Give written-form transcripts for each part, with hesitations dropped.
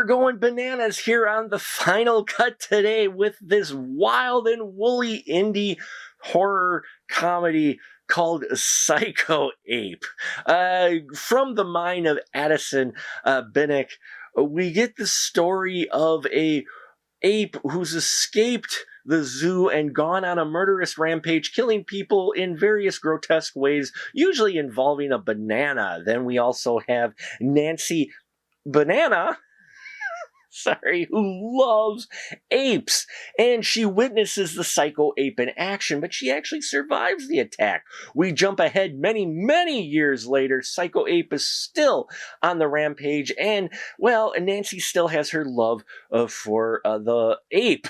We're going bananas here on the final cut today with this wild and woolly indie horror comedy called Psycho Ape. From the mind of Addison Binnick, we get the story of a ape who's escaped the zoo and gone on a murderous rampage, killing people in various grotesque ways, usually involving a banana. Then we also have Nancy Banana, who loves apes, and she witnesses the psycho ape in action, but she actually survives the attack. We jump ahead many years later. Psycho ape is still on the rampage, and well, Nancy still has her love for the ape,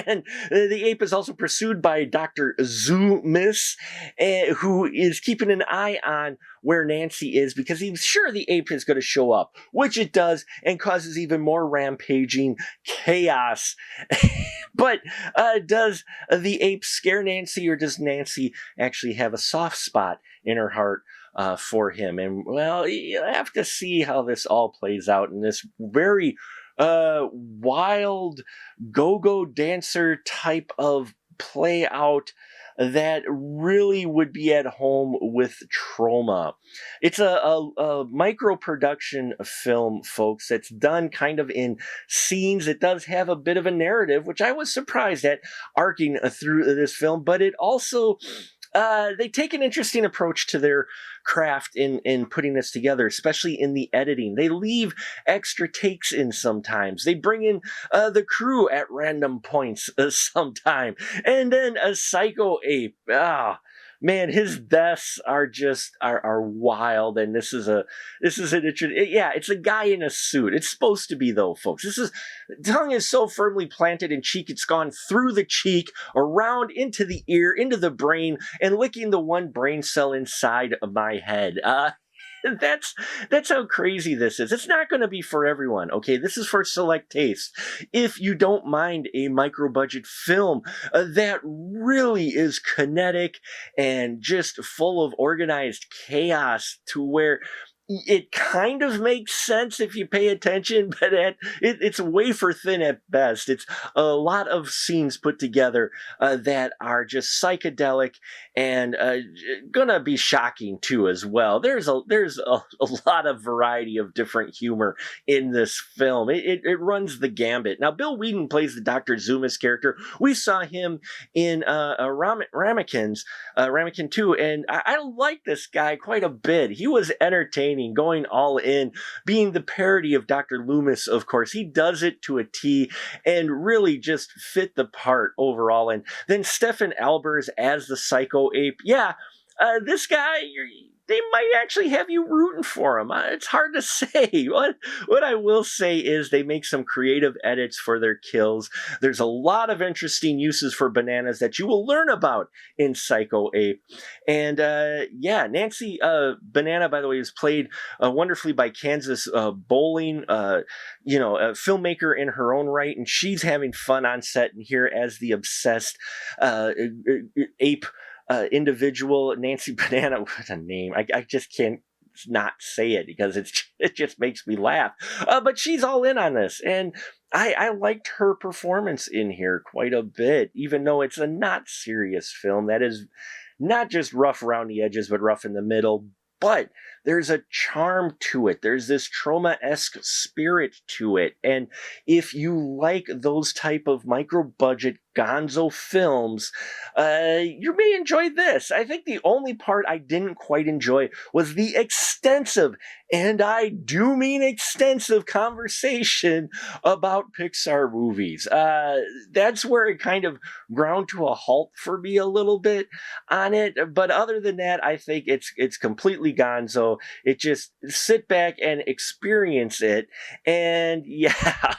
and the ape is also pursued by Dr. Zoomis, who is keeping an eye on where Nancy is because he's sure the ape is going to show up, which it does, and causes even more rampaging chaos. But does the ape scare Nancy, or does Nancy actually have a soft spot in her heart for him? And well, you have to see how this all plays out in this very wild go-go dancer type of play out that really would be at home with trauma. It's a micro production film, folks, that's done kind of in scenes. It does have a bit of a narrative, which I was surprised at, arcing through this film, but it also they take an interesting approach to their craft in putting this together, especially in the editing. They leave extra takes in sometimes. They bring in the crew at random points sometime. And then a psycho ape. Man, his deaths are just are wild, and this is an interesting. Yeah, it's a guy in a suit. It's supposed to be, though, folks. Tongue is so firmly planted in cheek, it's gone through the cheek, around into the ear, into the brain, and licking the one brain cell inside of my head. That's how crazy this is. It's not going to be for everyone, okay? This is for select taste. If you don't mind a micro-budget film that really is kinetic and just full of organized chaos to where it kind of makes sense if you pay attention, but it's wafer thin at best. It's a lot of scenes put together that are just psychedelic and gonna be shocking too as well. There's a lot of variety of different humor in this film. It runs the gambit. Now, Bill Whedon plays the Dr. Zoomis character. We saw him in Ramekin 2, and I like this guy quite a bit. He was entertaining, going all in, being the parody of Dr. Loomis, of course. He does it to a T and really just fit the part overall. And then Stefan Albers as the psycho ape. Yeah, this guy, they might actually have you rooting for him. It's hard to say. What I will say is they make some creative edits for their kills. There's a lot of interesting uses for bananas that you will learn about in Psycho Ape. And yeah, Nancy Banana, by the way, is played wonderfully by Kansas Bowling, a filmmaker in her own right, and she's having fun on set and here as the obsessed ape individual. Nancy Banana, what a name. I just can't not say it because it just makes me laugh. But she's all in on this, and I liked her performance in here quite a bit, even though it's a not serious film that is not just rough around the edges, but rough in the middle. But there's a charm to it. There's this trauma-esque spirit to it. And if you like those type of micro-budget gonzo films, you may enjoy this. I think the only part I didn't quite enjoy was the extensive, and I do mean extensive, conversation about Pixar movies. That's where it kind of ground to a halt for me a little bit on it. But other than that, I think it's completely gonzo. It just sit back and experience it. And yeah.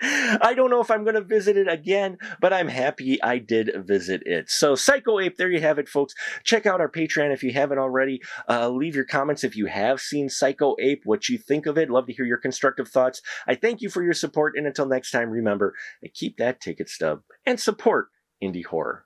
I don't know if I'm going to visit it again, but I'm happy I did visit it. So Psycho Ape, there you have it, folks. Check out our Patreon if you haven't already. Leave your comments if you have seen Psycho Ape, what you think of it. Love to hear your constructive thoughts. I thank you for your support, and until next time, remember, keep that ticket stub and support indie horror.